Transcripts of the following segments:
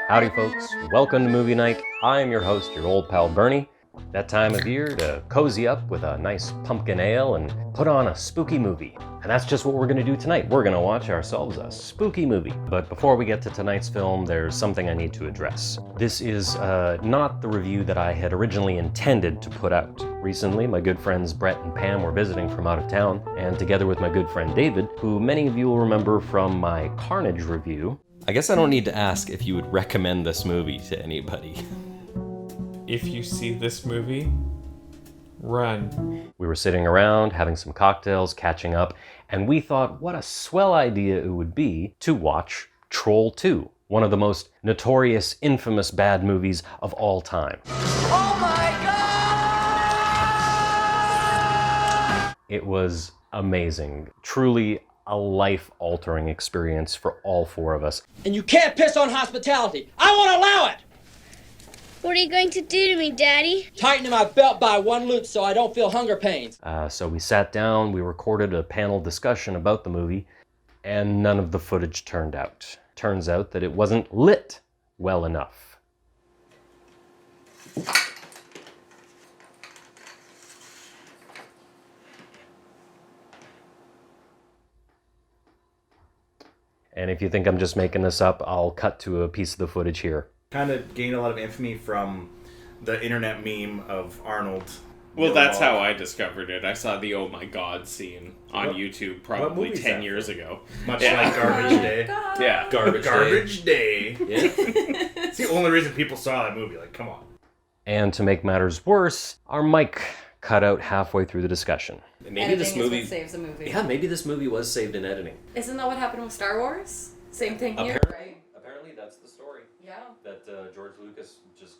Howdy folks, welcome to Movie Night. I'm your host, your old pal Bernie. That time of year to cozy up with a nice pumpkin ale and put on a spooky movie. And that's just what we're gonna do tonight. We're gonna watch ourselves a spooky movie. But before we get to tonight's film, there's something I need to address. This is not the review that I had originally intended to put out. Recently, my good friends Brett and Pam were visiting from out of town, and together with my good friend David, who many of you will remember from my Carnage review. I guess I don't need to ask if you would recommend this movie to anybody. If you see this movie, run. We were sitting around, having some cocktails, catching up, and we thought what a swell idea it would be to watch Troll 2, one of the most notorious, infamous bad movies of all time. Oh my God! It was amazing. Truly a life-altering experience for all four of us. And you can't piss on hospitality. I won't allow it! What are you going to do to me, Daddy? Tightening my belt by one loop so I don't feel hunger pains. So we sat down, we recorded a panel discussion about the movie, and none of the footage turned out. Turns out that it wasn't lit well enough. And if you think I'm just making this up, I'll cut to a piece of the footage here. Kind of gained a lot of infamy from the internet meme of Arnold. Well, that's how I discovered it. I saw the "Oh my God" scene on YouTube probably 10 years ago. Much like Garbage Day. Yeah. Garbage Day. Yeah. It's the only reason people saw that movie. Like, come on. And to make matters worse, our mic cut out halfway through the discussion. Maybe this movie saves a movie. Yeah, maybe this movie was saved in editing. Isn't that what happened with Star Wars? Same thing here, right? Apparently that's the story. Yeah. That George Lucas just...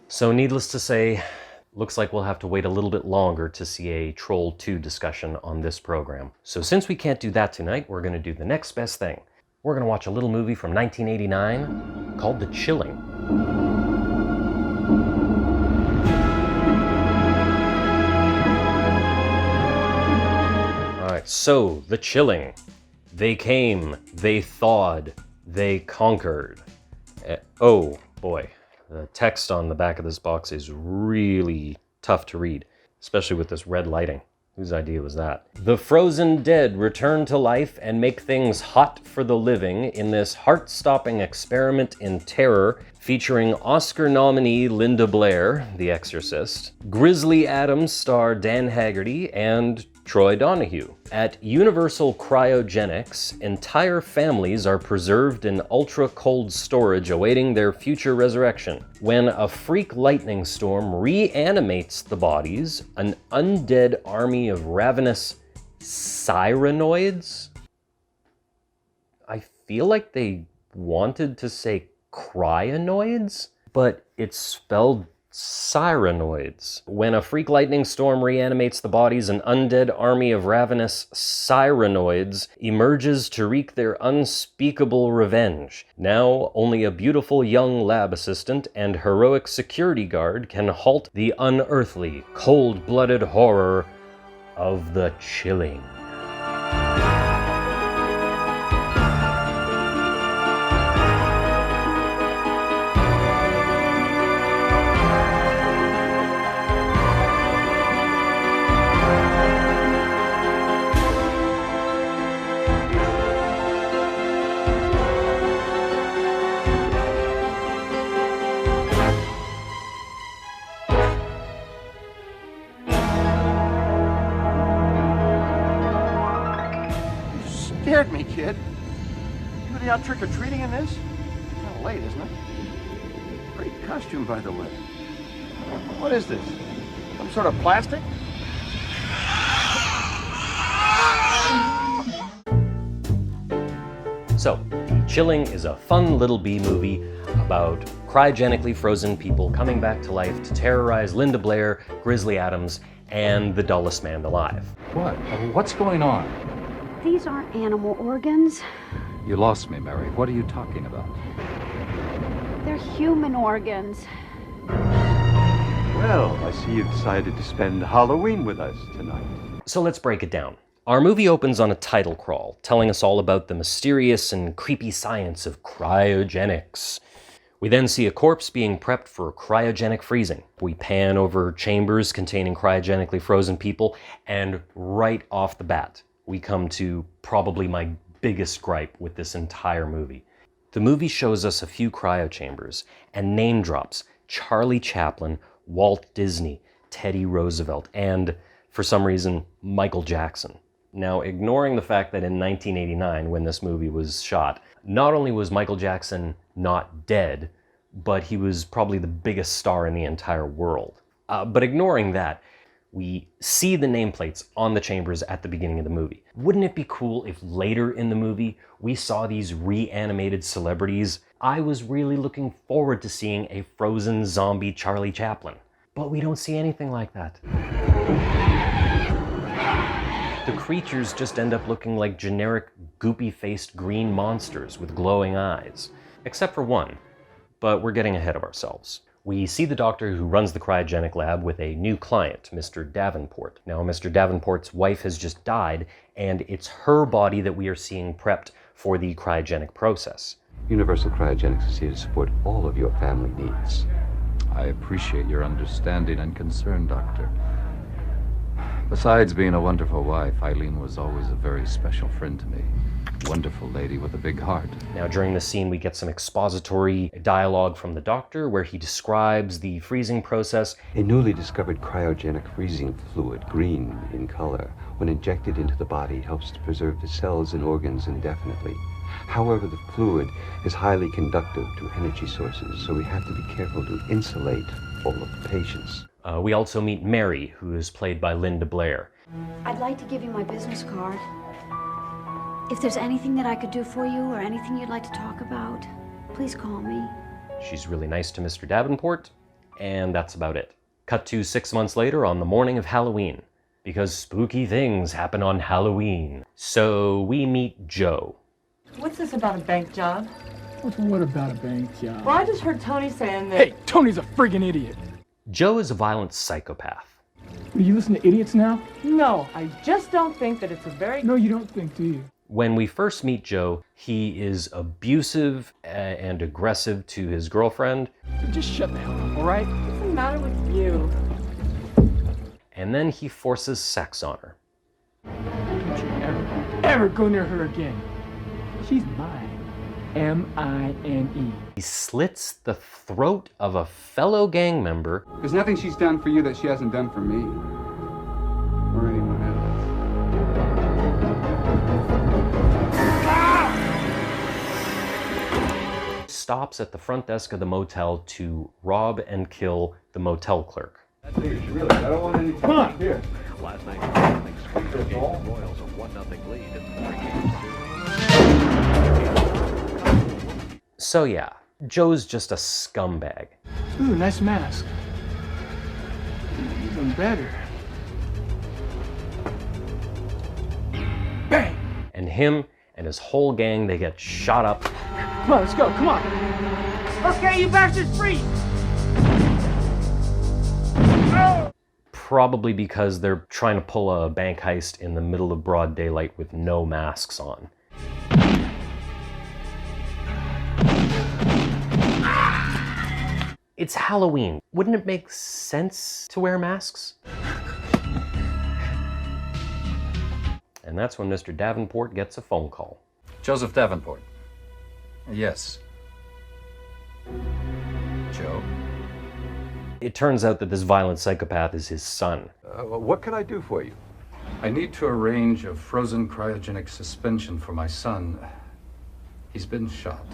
So needless to say, looks like we'll have to wait a little bit longer to see a Troll 2 discussion on this program. So since we can't do that tonight, we're going to do the next best thing. We're going to watch a little movie from 1989 called The Chilling. Alright, so The Chilling. They came, they thawed, they conquered. Oh boy. The text on the back of this box is really tough to read, especially with this red lighting. Whose idea was that? The frozen dead return to life and make things hot for the living in this heart-stopping experiment in terror featuring Oscar nominee Linda Blair, The Exorcist, Grizzly Adams star Dan Haggerty, and Troy Donahue. At Universal Cryogenics, entire families are preserved in ultra-cold storage awaiting their future resurrection. When a freak lightning storm reanimates the bodies, an undead army of ravenous cyranoids? I feel like they wanted to say cryonoids, but it's spelled cyranoids. When a freak lightning storm reanimates the bodies, an undead army of ravenous cyranoids emerges to wreak their unspeakable revenge. Now, only a beautiful young lab assistant and heroic security guard can halt the unearthly, cold-blooded horror of The Chilling. Scared me, kid. You really out trick-or-treating in this? Kind of late, isn't it? Great costume, by the way. What is this? Some sort of plastic? So, Chilling is a fun little B-movie about cryogenically frozen people coming back to life to terrorize Linda Blair, Grizzly Adams, and the dullest man alive. What? What's going on? These aren't animal organs. You lost me, Mary. What are you talking about? They're human organs. Well, I see you've decided to spend Halloween with us tonight. So let's break it down. Our movie opens on a title crawl, telling us all about the mysterious and creepy science of cryogenics. We then see a corpse being prepped for cryogenic freezing. We pan over chambers containing cryogenically frozen people, and right off the bat, we come to probably my biggest gripe with this entire movie. The movie shows us a few cryo chambers and name drops Charlie Chaplin, Walt Disney, Teddy Roosevelt, and, for some reason, Michael Jackson. Now, ignoring the fact that in 1989, when this movie was shot, not only was Michael Jackson not dead, but he was probably the biggest star in the entire world. But ignoring that, we see the nameplates on the chambers at the beginning of the movie. Wouldn't it be cool if later in the movie we saw these reanimated celebrities? I was really looking forward to seeing a frozen zombie Charlie Chaplin, but we don't see anything like that. The creatures just end up looking like generic goopy-faced green monsters with glowing eyes, except for one, but we're getting ahead of ourselves. We see the doctor who runs the cryogenic lab with a new client, Mr. Davenport. Now, Mr. Davenport's wife has just died, and it's her body that we are seeing prepped for the cryogenic process. Universal Cryogenics is here to support all of your family needs. I appreciate your understanding and concern, Doctor. Besides being a wonderful wife, Eileen was always a very special friend to me. Wonderful lady with a big heart. Now, during the scene, we get some expository dialogue from the doctor where he describes the freezing process. A newly discovered cryogenic freezing fluid, green in color, when injected into the body, helps to preserve the cells and organs indefinitely. However, the fluid is highly conductive to energy sources, so we have to be careful to insulate all of the patients. We also meet Mary, who is played by Linda Blair. I'd like to give you my business card. If there's anything that I could do for you or anything you'd like to talk about, please call me. She's really nice to Mr. Davenport, and that's about it. Cut to 6 months later on the morning of Halloween, because spooky things happen on Halloween. So we meet Joe. What's this about a bank job? What about a bank job? Well, I just heard Tony saying that... Hey, Tony's a friggin' idiot. Joe is a violent psychopath. Do you listen to idiots now? No, I just don't think that it's a very... No, you don't think, do you? When we first meet Joe, he is abusive and aggressive to his girlfriend. Just shut the hell up, all right? What's the matter with you? And then he forces sex on her. Don't you ever go near her again. She's mine. M-I-N-E. He slits the throat of a fellow gang member. There's nothing she's done for you that she hasn't done for me. Or anyone else. Stops at the front desk of the motel to rob and kill the motel clerk. Really, I don't want any... Come on, here. Last night, gave the Royals a 1-0 lead in the pregame. So yeah, Joe's just a scumbag. Ooh, nice mask. Even better. Bang! And him and his whole gang, they get shot up. Come on, let's go, come on. Okay, you bastards, free! Probably because they're trying to pull a bank heist in the middle of broad daylight with no masks on. It's Halloween. Wouldn't it make sense to wear masks? And that's when Mr. Davenport gets a phone call. Joseph Davenport. Yes. Joe? It turns out that this violent psychopath is his son. What can I do for you? I need to arrange a frozen cryogenic suspension for my son. He's been shot.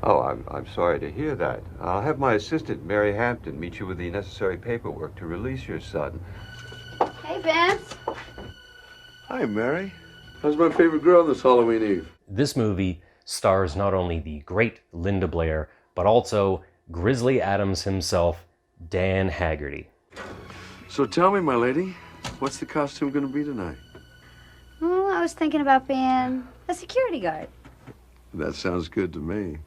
Oh, I'm sorry to hear that. I'll have my assistant, Mary Hampton, meet you with the necessary paperwork to release your son. Hey, Vance. Hi, Mary. How's my favorite girl this Halloween Eve? This movie stars not only the great Linda Blair, but also Grizzly Adams himself, Dan Haggerty. So tell me, my lady, what's the costume going to be tonight? Well, I was thinking about being a security guard. That sounds good to me.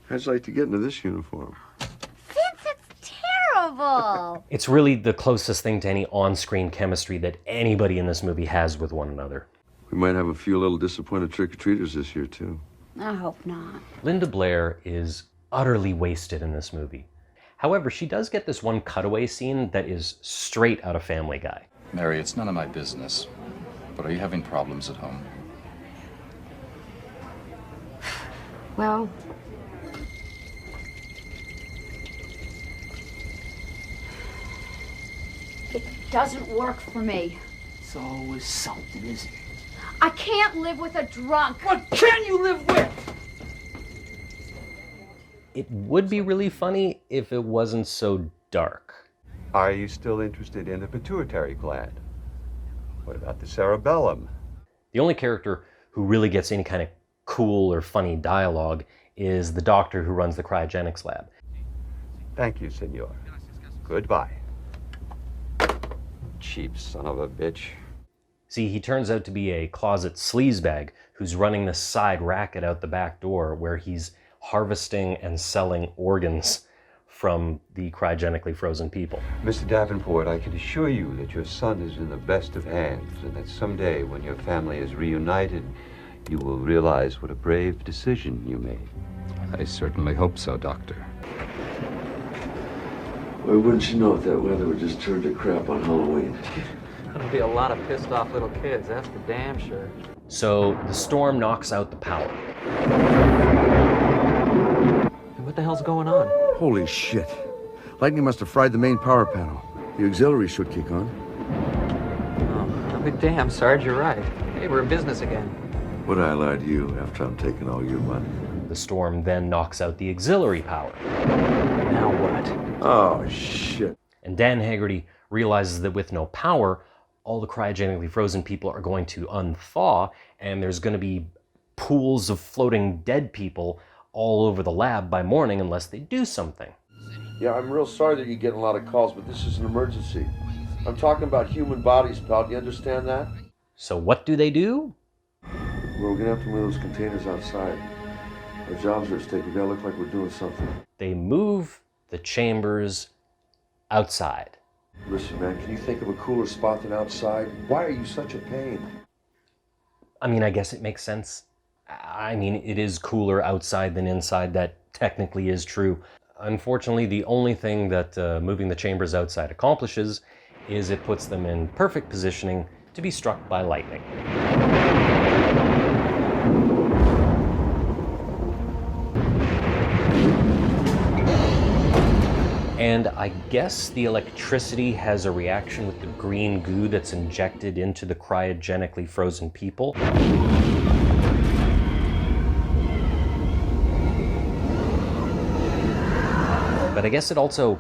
How'd you like to get into this uniform? Vince, it's terrible. It's really the closest thing to any on-screen chemistry that anybody in this movie has with one another. We might have a few little disappointed trick-or-treaters this year, too. I hope not. Linda Blair is utterly wasted in this movie. However, she does get this one cutaway scene that is straight out of Family Guy. Mary, it's none of my business, but are you having problems at home? Well, it doesn't work for me. It's always something, isn't it? I can't live with a drunk. What can you live with? It would be really funny if it wasn't so dark. Are you still interested in the pituitary gland? What about the cerebellum? The only character who really gets any kind of cool or funny dialogue is the doctor who runs the cryogenics lab. Thank you, senor. Goodbye. Cheap son of a bitch. See, he turns out to be a closet sleazebag who's running this side racket out the back door where he's harvesting and selling organs from the cryogenically frozen people. Mr. Davenport, I can assure you that your son is in the best of hands, and that someday when your family is reunited, you will realize what a brave decision you made. I certainly hope so, Doctor. Why wouldn't you know if that weather would just turn to crap on Halloween? There'll be a lot of pissed off little kids, that's for damn sure. So the storm knocks out the power. What the hell's going on? Holy shit. Lightning must have fried the main power panel. The auxiliary should kick on. Oh, I'll be damn, Sarge, you're right. Hey, we're in business again. Would I lie to you after I'm taking all your money? The storm then knocks out the auxiliary power. Now what? Oh, shit. And Dan Haggerty realizes that with no power, all the cryogenically frozen people are going to unthaw, and there's going to be pools of floating dead people all over the lab by morning unless they do something. Yeah, I'm real sorry that you're getting a lot of calls, but this is an emergency. I'm talking about human bodies, pal. Do you understand that? So what do? Well, we're gonna have to move those containers outside. Our jobs are at stake. We gotta look like we're doing something. They move the chambers outside. Listen, man, can you think of a cooler spot than outside? Why are you such a pain? I mean, I guess it makes sense. I mean, it is cooler outside than inside. That technically is true. Unfortunately, the only thing that moving the chambers outside accomplishes is it puts them in perfect positioning to be struck by lightning. And I guess the electricity has a reaction with the green goo that's injected into the cryogenically frozen people. But I guess it also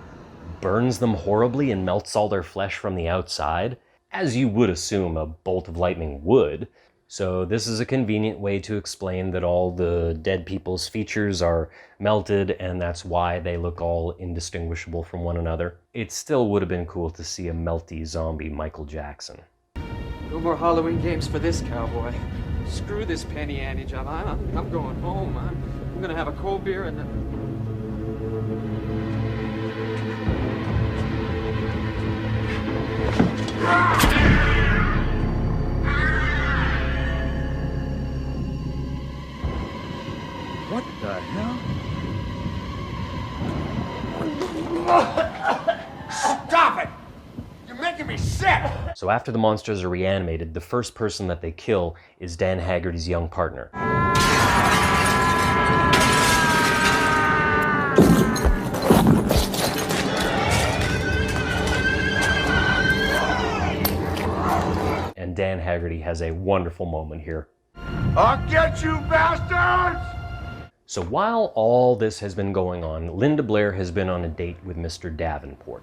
burns them horribly and melts all their flesh from the outside, as you would assume a bolt of lightning would. So this is a convenient way to explain that all the dead people's features are melted, and that's why they look all indistinguishable from one another. It still would have been cool to see a melty zombie Michael Jackson. No more Halloween games for this cowboy. Screw this penny ante job. I'm going home. I'm gonna have a cold beer and then... What the hell? Stop it! You're making me sick! So after the monsters are reanimated, the first person that they kill is Dan Haggerty's young partner. And Dan Haggerty has a wonderful moment here. I'll get you, bastards! So while all this has been going on, Linda Blair has been on a date with Mr. Davenport.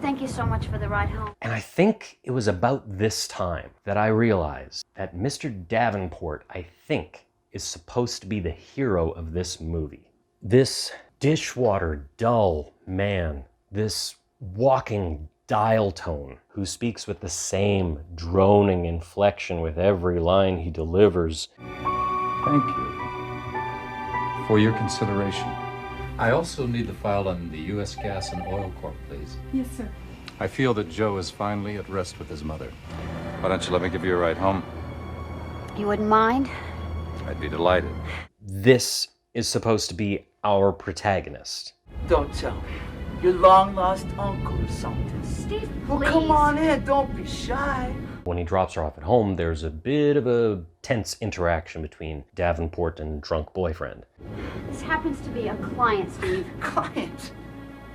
Thank you so much for the ride home. And I think it was about this time that I realized that Mr. Davenport, I think, is supposed to be the hero of this movie. This dishwater, dull man, this walking dial tone who speaks with the same droning inflection with every line he delivers. Thank you for your consideration. I also need the file on the U.S. Gas and Oil Corp, please. Yes, sir. I feel that Joe is finally at rest with his mother. Why don't you let me give you a ride home? You wouldn't mind? I'd be delighted. This is supposed to be our protagonist. Don't tell me. Your long-lost uncle or something. Steve, Well, please. come on in. Don't be shy. When he drops her off at home, there's a bit of a tense interaction between Davenport and drunk boyfriend. This happens to be a client, Steve. Client?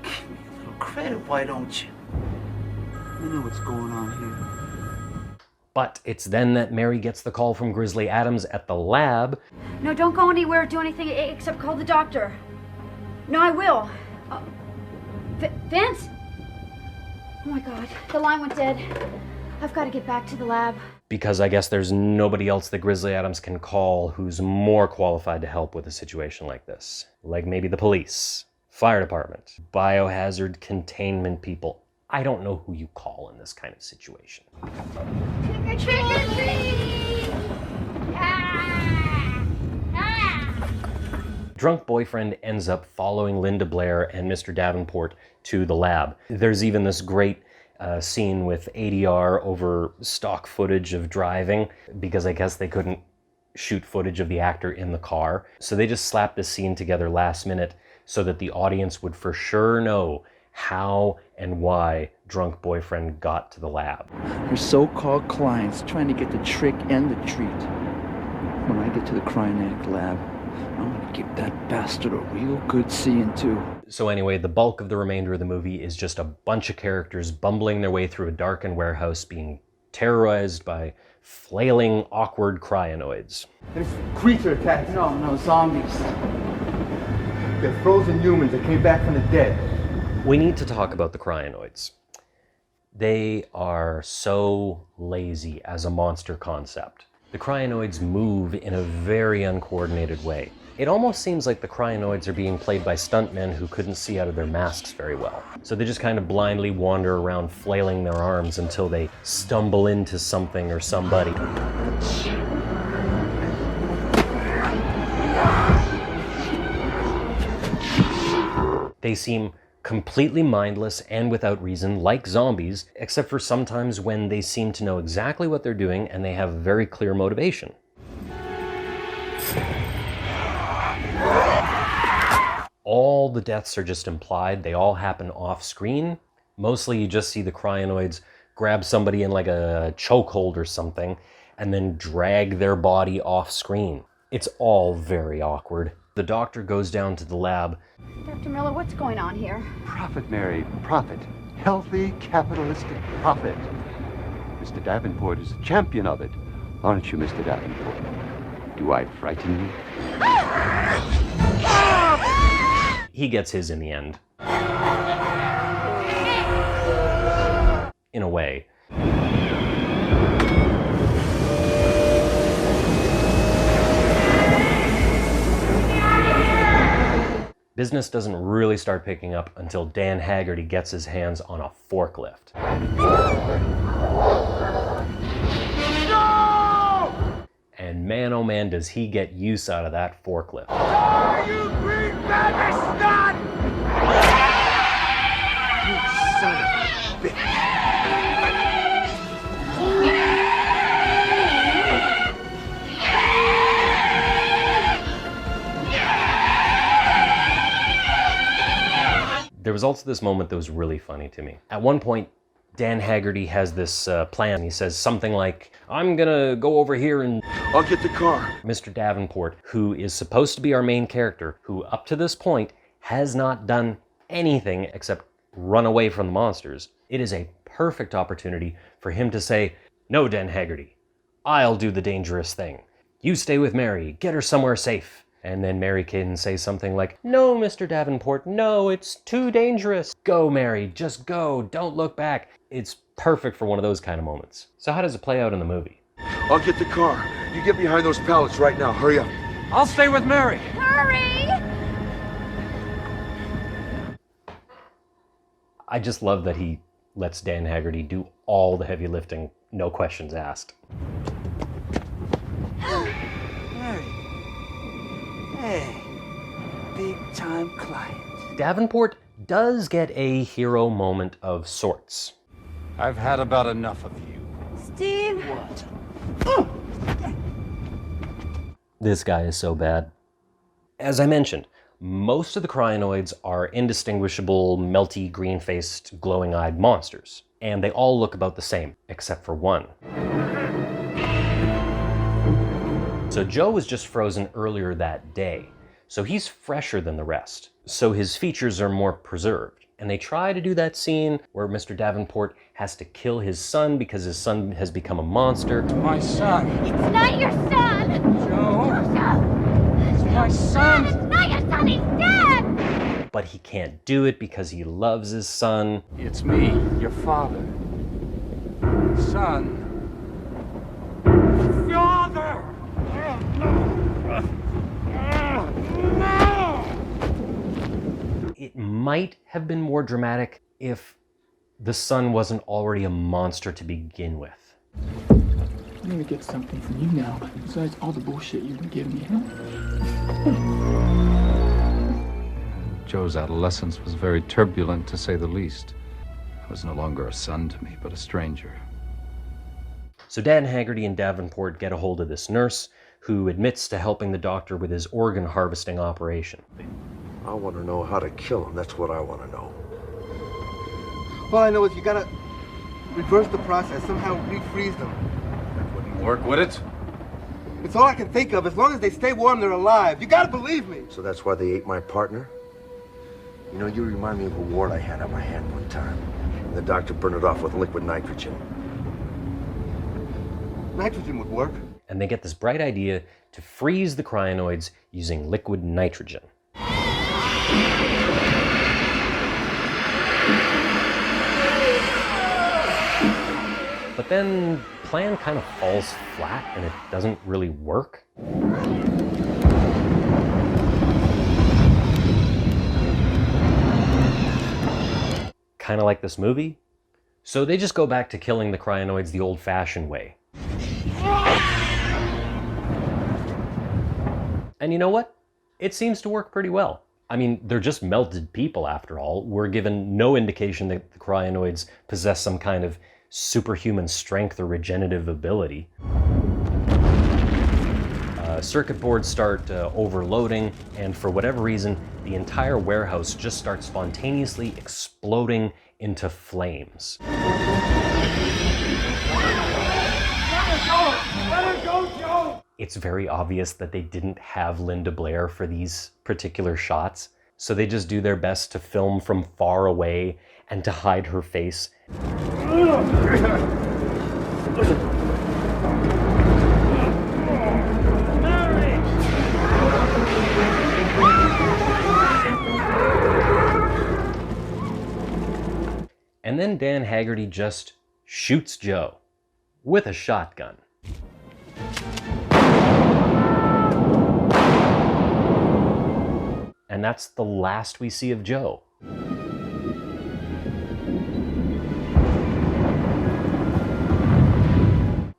Give me a little credit, why don't you? You know what's going on here. But it's then that Mary gets the call from Grizzly Adams at the lab. No, don't go anywhere or do anything except call the doctor. No, I will. Vince? Oh my God, the line went dead. I've got to get back to the lab. Because I guess there's nobody else that Grizzly Adams can call who's more qualified to help with a situation like this. Like maybe the police, fire department, biohazard containment people. I don't know who you call in this kind of situation. Trick or treat! Drunk boyfriend ends up following Linda Blair and Mr. Davenport to the lab. There's even this great scene with ADR over stock footage of driving, because I guess they couldn't shoot footage of the actor in the car. So they just slapped this scene together last minute so that the audience would for sure know how and why drunk boyfriend got to the lab. Your so-called client's trying to get the trick and the treat. When I get to the cryonic lab, I'm gonna give that bastard a real good seeing too. So anyway, the bulk of the remainder of the movie is just a bunch of characters bumbling their way through a darkened warehouse, being terrorized by flailing, awkward cryonoids. There's creature attacks. No, zombies. They're frozen humans that came back from the dead. We need to talk about the cryonoids. They are so lazy as a monster concept. The cryonoids move in a very uncoordinated way. It almost seems like the cryonoids are being played by stuntmen who couldn't see out of their masks very well. So they just kind of blindly wander around flailing their arms until they stumble into something or somebody. They seem completely mindless and without reason, like zombies, except for sometimes when they seem to know exactly what they're doing and they have very clear motivation. All the deaths are just implied. They all happen off screen. Mostly you just see the cryonoids grab somebody in like a chokehold or something and then drag their body off screen. It's all very awkward. The doctor goes down to the lab. Dr. Miller, what's going on here? Profit, Mary, profit. Healthy, capitalistic profit. Mr. Davenport is a champion of it. Aren't you, Mr. Davenport? Do I frighten you? He gets his in the end. In a way. Business doesn't really start picking up until Dan Haggerty gets his hands on a forklift. No! And man, oh man, does he get use out of that forklift. Oh, you green bag of snot! You son of a bitch. There was also this moment that was really funny to me. At one point, Dan Haggerty has this plan. He says something like, I'm gonna go over here and... I'll get the car. Mr. Davenport, who is supposed to be our main character, who up to this point has not done anything except run away from the monsters. It is a perfect opportunity for him to say, no, Dan Haggerty, I'll do the dangerous thing. You stay with Mary, get her somewhere safe. And then Mary can say something like, no, Mr. Davenport, no, it's too dangerous. Go, Mary, just go, don't look back. It's perfect for one of those kind of moments. So how does it play out in the movie? I'll get the car. You get behind those pallets right now. Hurry up. I'll stay with Mary. Hurry! I just love that he lets Dan Haggerty do all the heavy lifting, no questions asked. Mary. Hey, big time client. Davenport does get a hero moment of sorts. I've had about enough of you. Steve! What? This guy is so bad. As I mentioned, most of the cryonoids are indistinguishable, melty, green-faced, glowing-eyed monsters. And they all look about the same, except for one. So Joe was just frozen earlier that day, so he's fresher than the rest. So his features are more preserved. And they try to do that scene where Mr. Davenport has to kill his son because his son has become a monster. My son. It's not your son! Joe. It's my son. It's not your son, he's dead! But he can't do it because he loves his son. It's me, your father. Son. Father! It might have been more dramatic if the son wasn't already a monster to begin with. I'm gonna get something from you now, besides all the bullshit you've been giving me, huh? Joe's adolescence was very turbulent, to say the least. He was no longer a son to me, but a stranger. So Dan Haggerty and Davenport get a hold of this nurse, who admits to helping the doctor with his organ harvesting operation. I want to know how to kill him. That's what I want to know. All I know is you gotta reverse the process, somehow refreeze them. That wouldn't work, would it? It's all I can think of. As long as they stay warm, they're alive. You gotta believe me. So that's why they ate my partner? You know, you remind me of a wart I had on my hand one time. And the doctor burned it off with liquid nitrogen. Nitrogen would work. And they get this bright idea to freeze the cryonoids using liquid nitrogen. But then the plan kind of falls flat and it doesn't really work. Kind of like this movie. So they just go back to killing the cryonoids the old-fashioned way. And you know what? It seems to work pretty well. I mean, they're just melted people after all. We're given no indication that the cryonoids possess some kind of superhuman strength or regenerative ability. Circuit boards start overloading, and for whatever reason, the entire warehouse just starts spontaneously exploding into flames. Let her go, Joe! It's very obvious that they didn't have Linda Blair for these particular shots, so they just do their best to film from far away and to hide her face. And then Dan Haggerty just shoots Joe with a shotgun. And that's the last we see of Joe.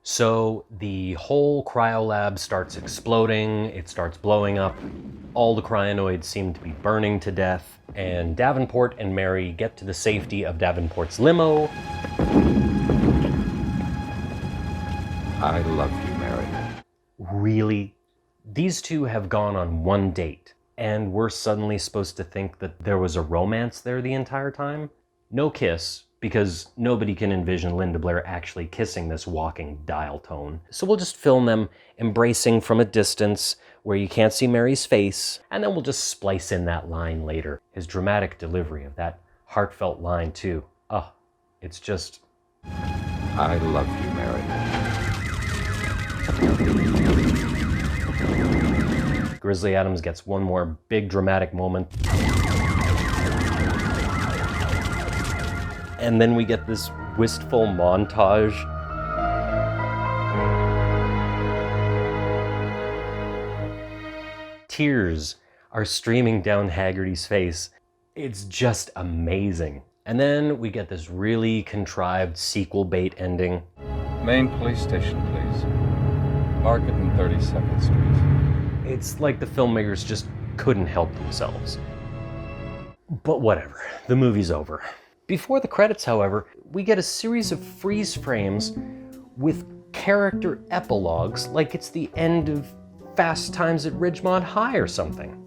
So the whole cryolab starts exploding, it starts blowing up, all the cryonoids seem to be burning to death, and Davenport and Mary get to the safety of Davenport's limo. I love you, Mary. Really? These two have gone on one date, and we're suddenly supposed to think that there was a romance there the entire time? No kiss, because nobody can envision Linda Blair actually kissing this walking dial tone. So we'll just film them embracing from a distance where you can't see Mary's face, and then we'll just splice in that line later. His dramatic delivery of that heartfelt line too. Oh, it's just... I love you, Mary. Grizzly Adams gets one more big dramatic moment. And then we get this wistful montage. Tears are streaming down Haggerty's face. It's just amazing. And then we get this really contrived sequel bait ending. Main police station, please. Market and 32nd Street. It's like the filmmakers just couldn't help themselves. But whatever, the movie's over. Before the credits, however, we get a series of freeze frames with character epilogues like it's the end of Fast Times at Ridgemont High or something.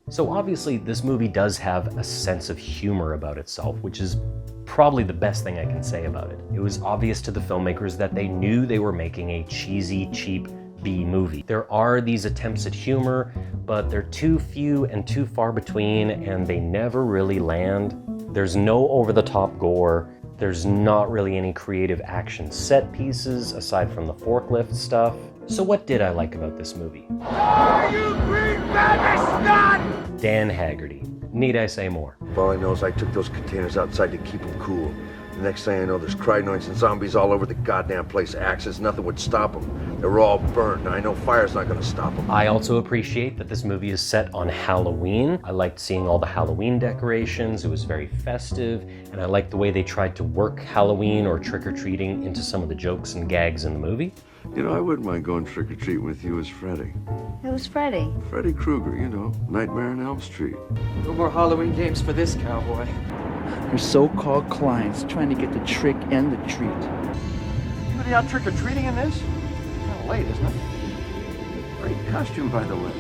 So obviously this movie does have a sense of humor about itself, which is probably the best thing I can say about it. It was obvious to the filmmakers that they knew they were making a cheesy, cheap B movie. There are these attempts at humor, but they're too few and too far between, and they never really land. There's no over-the-top gore. There's not really any creative action set pieces aside from the forklift stuff. So what did I like about this movie? Are you green baby snot? Dan Haggerty. Need I say more? All I know is I took those containers outside to keep them cool. The next thing I know, there's crinoids and zombies all over the goddamn place. Axes, nothing would stop them. They were all burnt, and I know fire's not gonna stop them. I also appreciate that this movie is set on Halloween. I liked seeing all the Halloween decorations. It was very festive, and I liked the way they tried to work Halloween or trick-or-treating into some of the jokes and gags in the movie. You know, I wouldn't mind going trick-or-treating with you as Freddy. Who's Freddy? Freddy Krueger, you know, Nightmare on Elm Street. No more Halloween games for this cowboy. Your so-called clients trying to get the trick and the treat. You gonna be out trick-or-treating in this? Kind of late, isn't it? Great costume, by the way.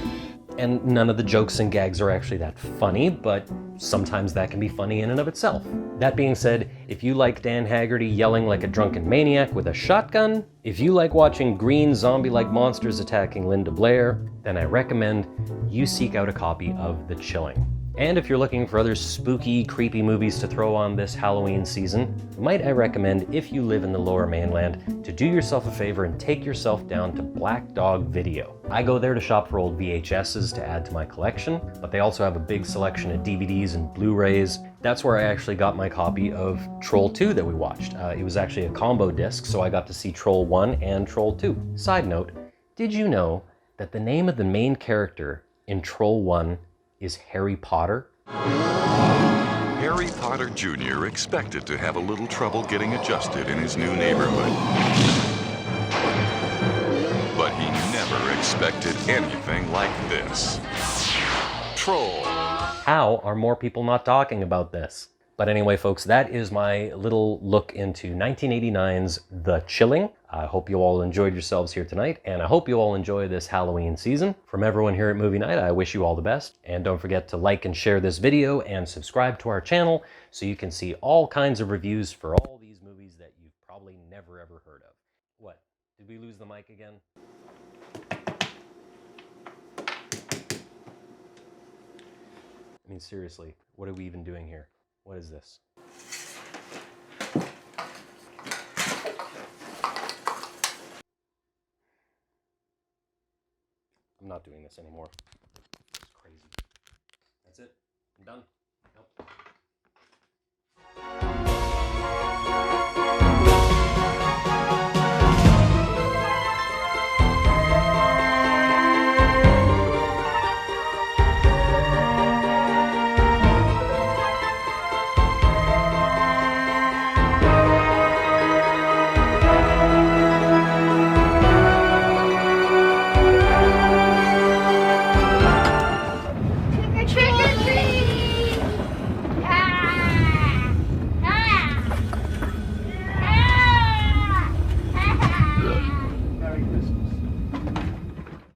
And none of the jokes and gags are actually that funny, but sometimes that can be funny in and of itself. That being said, if you like Dan Haggerty yelling like a drunken maniac with a shotgun, if you like watching green zombie-like monsters attacking Linda Blair, then I recommend you seek out a copy of The Chilling. And if you're looking for other spooky, creepy movies to throw on this Halloween season, might I recommend, if you live in the Lower Mainland, to do yourself a favor and take yourself down to Black Dog Video. I go there to shop for old VHSs to add to my collection, but they also have a big selection of DVDs and Blu-rays. That's where I actually got my copy of Troll 2 that we watched. It was actually a combo disc, so I got to see Troll 1 and Troll 2. Side note, did you know that the name of the main character in Troll 1 is Harry Potter? Harry Potter Jr. expected to have a little trouble getting adjusted in his new neighborhood. But he never expected anything like this. Troll. How are more people not talking about this? But anyway, folks, that is my little look into 1989's The Chilling. I hope you all enjoyed yourselves here tonight, and I hope you all enjoy this Halloween season. From everyone here at Movie Night, I wish you all the best. And don't forget to like and share this video and subscribe to our channel so you can see all kinds of reviews for all these movies that you've probably never ever heard of. What? Did we lose the mic again? I mean, seriously, what are we even doing here? What is this? I'm not doing this anymore. It's crazy. That's it. I'm done. Nope.